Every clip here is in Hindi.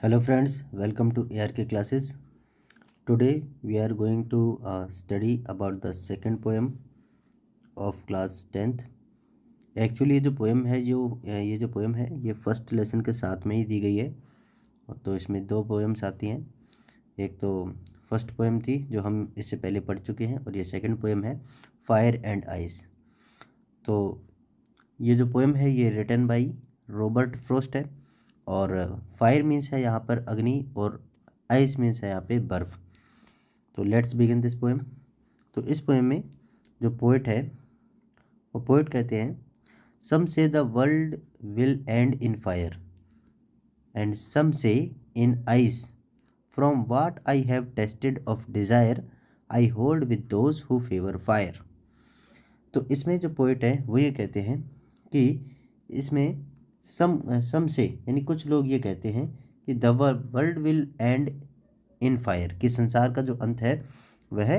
Hello friends, welcome to ARK classes. Today we are going to study about the second poem of class 10th. Actually ये जो पोएम है ये फर्स्ट लेसन के साथ में ही दी गई है। तो इसमें दो पोएम्स आती हैं। एक तो फर्स्ट पोएम थी जो हम इससे पहले पढ़ चुके हैं और ये सेकंड पोएम है फायर एंड आइस। तो ये जो पोएम है ये रिटन बाय रॉबर्ट फ्रॉस्ट है और फायर मीन्स है यहाँ पर अग्नि और आइस मीन्स है यहाँ पे बर्फ़। तो लेट्स बिगिन दिस पोएम। तो इस पोएम में जो पोएट है वो पोएट कहते हैं some say the world will end in fire and some say in ice from what I have tested of desire I hold with those who favour fire. तो इसमें जो पोएट है वो ये कहते हैं कि इसमें सम से यानी कुछ लोग ये कहते हैं कि the world will end in fire, कि संसार का जो अंत है वह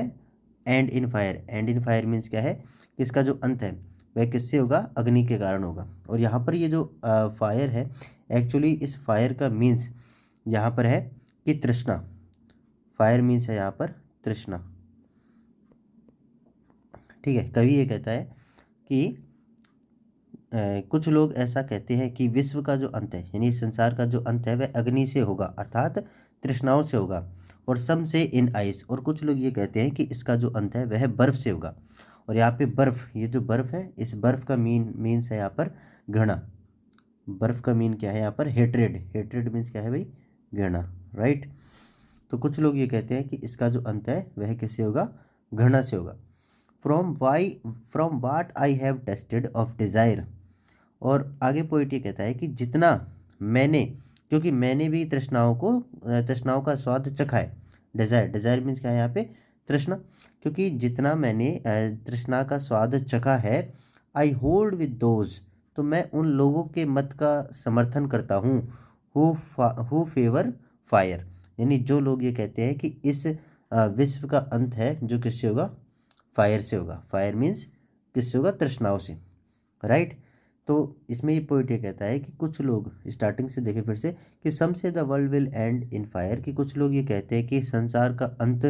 and in fire. And in fire means क्या है कि इसका जो अंत है वह किससे होगा, अग्नि के कारण होगा। और यहाँ पर ये जो फायर है एक्चुअली इस फायर का मीन्स यहाँ पर है कि तृष्णा। फायर मीन्स है यहाँ पर तृष्णा। ठीक है, कवि ये कहता है कि कुछ लोग ऐसा कहते हैं कि विश्व का जो अंत है यानी संसार का जो अंत है वह अग्नि से होगा अर्थात तृष्णाओं से होगा, और सम से इन आइस। और कुछ लोग ये कहते हैं कि इसका जो अंत है वह बर्फ़ से होगा। और यहाँ पे बर्फ़, ये जो बर्फ़ है इस बर्फ़ का मीन्स है यहाँ पर घृणा। बर्फ़ का मीन क्या है यहाँ पर, हेट्रेड। हेट्रेड मीन्स क्या है भाई, घृणा, राइट। तो कुछ लोग ये कहते हैं कि इसका जो अंत है वह किससे होगा, घृणा से होगा। From what I have tested of desire. और आगे पोइट ये कहता है कि जितना मैंने, क्योंकि मैंने भी तृष्णाओं का स्वाद चखा है। डिज़ायर मीन्स क्या है यहाँ पे, तृष्णा। क्योंकि जितना मैंने तृष्णा का स्वाद चखा है, आई होल्ड विद दोज, तो मैं उन लोगों के मत का समर्थन करता हूँ हु फेवर फायर, यानी जो लोग ये कहते हैं कि इस विश्व का अंत है जो किससे होगा, फायर से होगा। फायर मीन्स किससे होगा, तृष्णाओं से, राइट। तो इसमें ये पोइट ये कहता है कि कुछ लोग, स्टार्टिंग से देखें फिर से, कि सम say the world will end in fire, कि कुछ लोग ये कहते हैं कि संसार का अंत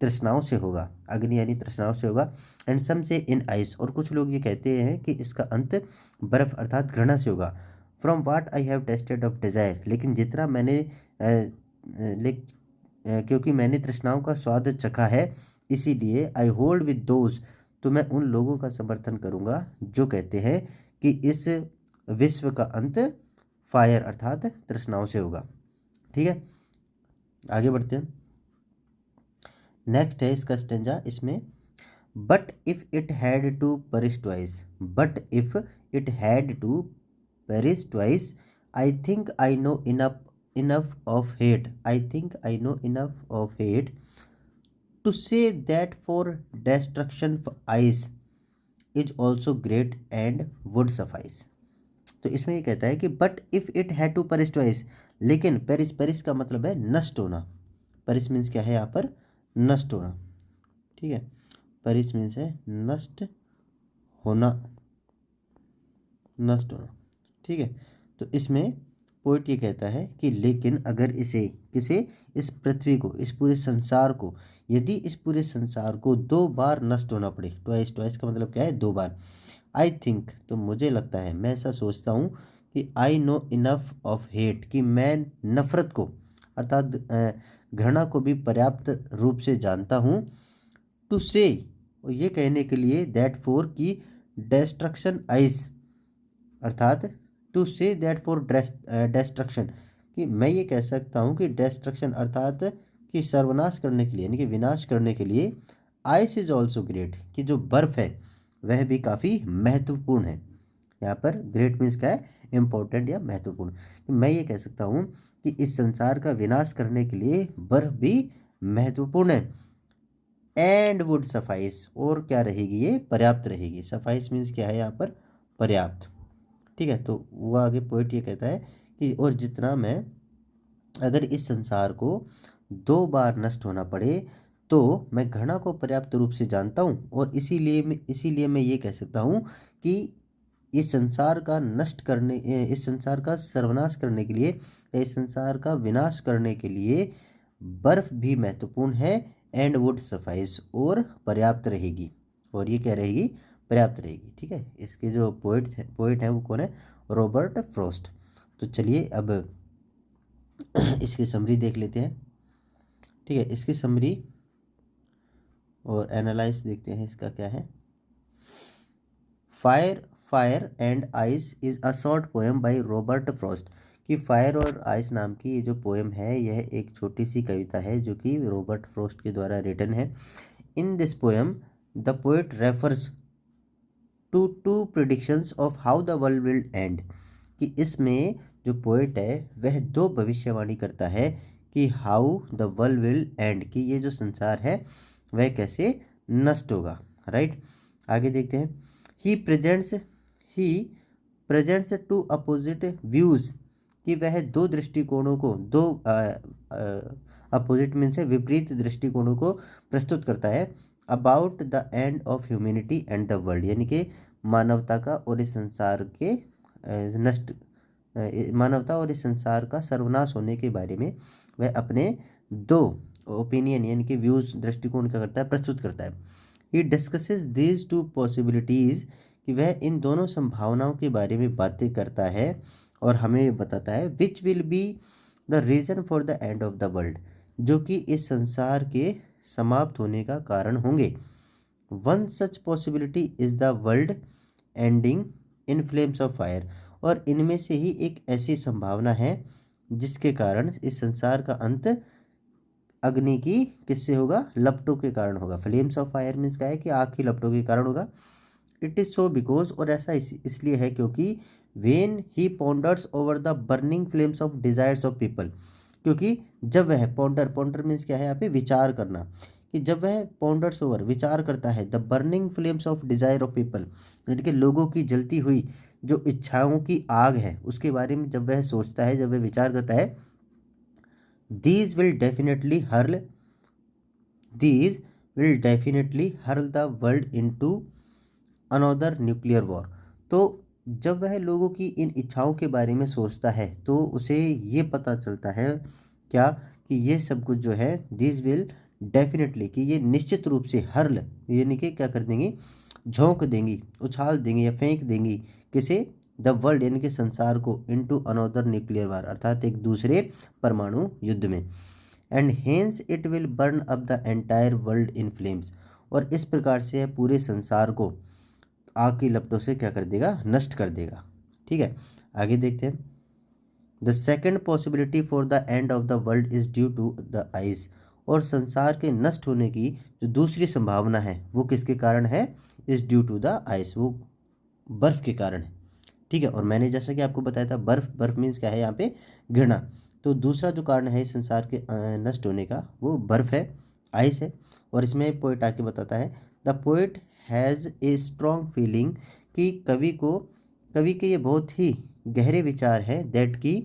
तृष्णाओं से होगा, अग्नि यानी तृष्णाओं से होगा। And some say in ice, और कुछ लोग ये कहते हैं कि इसका अंत बर्फ़ अर्थात घृणा से होगा। From what I have tested of desire, लेकिन जितना मैंने क्योंकि मैंने तृष्णाओं का स्वाद चखा है इसीलिए आई होल्ड विद दोज, तो मैं उन लोगों का समर्थन करूँगा जो कहते हैं कि इस विश्व का अंत फायर अर्थात तृष्णाओं से होगा। ठीक है, आगे बढ़ते हैं। नेक्स्ट है इसका स्टेंजा। इसमें but if it had to perish twice, बट if it had to perish twice, I think I know enough of hate. I think I know enough of hate to say that for destruction ice is also great and would suffice. तो इसमें ये कहता है कि but if it had to perish twice, लेकिन पेरिस का मतलब है नष्ट होना। पेरिस मीन्स क्या है यहाँ पर, नष्ट होना। ठीक है, पेरिस मीन्स है नष्ट होना, नष्ट होना। ठीक है, तो इसमें पोइट ये कहता है कि लेकिन अगर इस पृथ्वी को, इस पूरे संसार को, यदि इस पूरे संसार को 2 बार नष्ट होना पड़े, ट्वाइस का मतलब क्या है, 2 बार। आई थिंक, तो मुझे लगता है, मैं ऐसा सोचता हूँ कि I know enough of hate, कि मैं नफ़रत को अर्थात घृणा को भी पर्याप्त रूप से जानता हूँ। टू से, ये कहने के लिए, दैट फोर की डेस्ट्रक्शन आइस अर्थात टू से दैट फॉर डेस्ट्रक्शन, कि मैं ये कह सकता हूँ कि डेस्ट्रक्शन अर्थात कि सर्वनाश करने के लिए यानी कि विनाश करने के लिए आइस इज़ ऑल्सो ग्रेट, कि जो बर्फ़ है वह भी काफ़ी महत्वपूर्ण है। यहाँ पर ग्रेट मीन्स क्या है, इम्पोर्टेंट या महत्वपूर्ण। कि मैं ये कह सकता हूँ कि इस संसार का विनाश करने के लिए बर्फ़ भी महत्वपूर्ण है। एंड वुड सफाइस, और क्या रहेगी, ये पर्याप्त रहेगी। सफाइस मीन्स क्या है यहाँ पर, पर्याप्त। ठीक है, तो वो आगे पोइट ये कहता है कि और जितना मैं, अगर इस संसार को 2 बार नष्ट होना पड़े तो मैं घृणा को पर्याप्त रूप से जानता हूँ, और इसीलिए मैं ये कह सकता हूँ कि इस संसार का नष्ट करने इस संसार का सर्वनाश करने के लिए, इस संसार का विनाश करने के लिए बर्फ भी महत्वपूर्ण है। एंड वुड सफाइस, और पर्याप्त रहेगी, और ये क्या रहेगी, पर्याप्त रहेगी। ठीक है, इसके जो पोइट हैं वो कौन है, रॉबर्ट फ्रॉस्ट। तो चलिए अब इसकी समरी देख लेते हैं। ठीक है, इसकी समरी और एनालाइज देखते हैं इसका क्या है। Fire and ice is a short poem by Robert Frost. कि फायर और आइस नाम की ये जो पोएम है यह एक छोटी सी कविता है जो कि रॉबर्ट फ्रॉस्ट के द्वारा रिटन है। In this poem the poet refers to two predictions of how the world will end. कि इसमें जो पोएट है वह दो भविष्यवाणी करता है कि how the world will end, कि ये जो संसार है वह कैसे नष्ट होगा। राइट, आगे देखते हैं। He presents two opposite views, कि वह दो दृष्टिकोणों को, दो अपोजिट मीन्स है विपरीत दृष्टिकोणों को प्रस्तुत करता है about the end of humanity and the world. यानी कि मानवता का और इस संसार के मानवता और इस संसार का सर्वनाश होने के बारे में वह अपने दो ओपिनियन यानी कि व्यूज, दृष्टिकोण क्या करता है, प्रस्तुत करता है। ही डिस्कसेस दीज टू पॉसिबिलिटीज़, कि वह इन दोनों संभावनाओं के बारे में बातें करता है और हमें बताता है which will be the reason for the end of the world, जो कि इस संसार के समाप्त होने का कारण होंगे। One such possibility is the world ending in flames of fire, और इनमें से ही एक ऐसी संभावना है जिसके कारण इस संसार का अंत अग्नि की किससे होगा, लपटों के कारण होगा। फ्लेम्स ऑफ फायर मीन्स क्या है कि आग की लपटों के कारण होगा। इट इज़ सो बिकॉज, और ऐसा इसलिए है क्योंकि when he ponders over the burning flames of desires of people, क्योंकि जब वह पॉन्डर मीन्स क्या है यहाँ पे, विचार करना, कि जब वह पॉन्डर्स ओवर विचार करता है the burning flames of desire of people, यानी कि लोगों की जलती हुई जो इच्छाओं की आग है उसके बारे में जब वह सोचता है, जब वह विचार करता है, these will definitely hurl these will definitely hurl the world into another nuclear war। तो जब वह लोगों की इन इच्छाओं के बारे में सोचता है तो उसे ये पता चलता है क्या, कि ये सब कुछ जो है दिस विल डेफिनेटली, कि ये निश्चित रूप से हर्ल यानी कि क्या कर देंगी, झोंक देंगी, उछाल देंगी या फेंक देंगी, किसे, द वर्ल्ड यानी कि संसार को, इनटू अनदर न्यूक्लियर वार अर्थात एक दूसरे परमाणु युद्ध में। And hence it will burn up the entire world in flames, और इस प्रकार से पूरे संसार को आग की लपटों से क्या कर देगा, नष्ट कर देगा। ठीक है, आगे देखते हैं। The second possibility for the end of the world is due to the ice, और संसार के नष्ट होने की जो दूसरी संभावना है वो किसके कारण है, is due to the ice, वो बर्फ के कारण है। ठीक है, और मैंने जैसा कि आपको बताया था बर्फ मीन्स क्या है यहाँ पे, घृणा। तो दूसरा जो कारण है इस संसार के नष्ट होने का वो बर्फ है, आइस है। और इसमें पोइट आके बताता है the poet has a strong feeling, कि कवि के ये बहुत ही गहरे विचार हैं, दैट की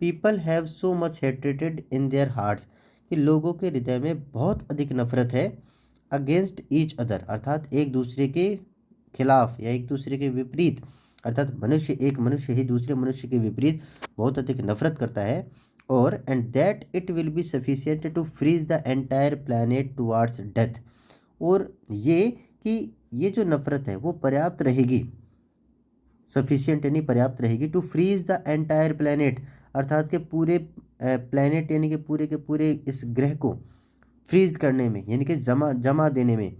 people have so much hatred in their hearts, कि लोगों के हृदय में बहुत अधिक नफरत है, अगेंस्ट ईच अदर अर्थात एक दूसरे के खिलाफ या एक दूसरे के विपरीत, अर्थात एक मनुष्य ही दूसरे मनुष्य के विपरीत बहुत अधिक नफरत करता है। और and that it will be sufficient to freeze the entire planet towards death, और ये कि ये जो नफरत है वो पर्याप्त रहेगी, सफिशिएंट यानी पर्याप्त रहेगी, to freeze the entire planet अर्थात के पूरे प्लैनेट यानी कि पूरे के पूरे इस ग्रह को फ्रीज करने में यानी कि जमा देने में।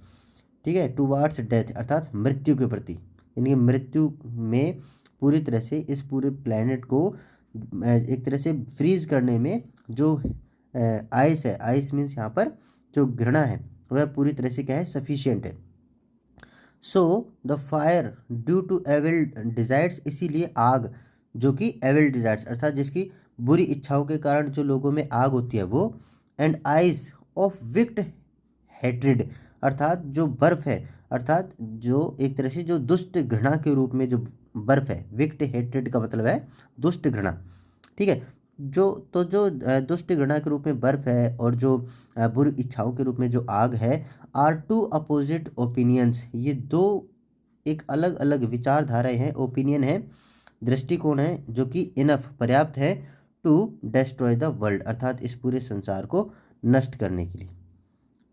ठीक है, टुवार्ड्स डेथ अर्थात मृत्यु के प्रति, यानी कि मृत्यु में पूरी तरह से इस पूरे प्लैनेट को एक तरह से फ्रीज करने में जो आइस है, आइस मीन्स यहाँ पर जो घृणा है वह पूरी तरह से क्या है, सफिशिएंट है। So the fire due to evil desires, इसीलिए आग जो कि एविल डिजायर्स अर्थात जिसकी बुरी इच्छाओं के कारण जो लोगों में आग होती है वो, एंड आइस ऑफ विक्ट हेट्रेड अर्थात जो बर्फ है, अर्थात जो एक तरह से जो दुष्ट घृणा के रूप में जो बर्फ है, विक्ट हेट्रेड का मतलब है दुष्ट घृणा। ठीक है, जो दुष्ट घृणा के रूप में बर्फ है और जो बुरी इच्छाओं के रूप में जो आग है, आर टू अपोजिट ओपिनियंस, ये दो एक अलग अलग विचारधाराएं हैं, ओपिनियन है, दृष्टिकोण है जो कि इनफ पर्याप्त है टू डिस्ट्रॉय द वर्ल्ड, अर्थात इस पूरे संसार को नष्ट करने के लिए।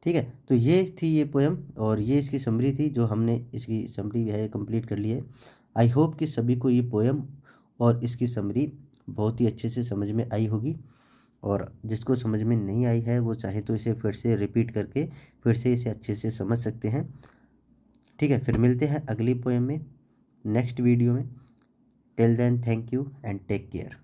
ठीक है, तो ये थी ये पोएम और ये इसकी समरी थी जो हमने इसकी समरी है कंप्लीट कर ली है। आई होप कि सभी को ये पोएम और इसकी समरी बहुत ही अच्छे से समझ में आई होगी, और जिसको समझ में नहीं आई है वो चाहे तो इसे फिर से रिपीट करके फिर से इसे अच्छे से समझ सकते हैं। ठीक है, फिर मिलते हैं अगली पोएम में नेक्स्ट वीडियो में। Till then thank you and take care.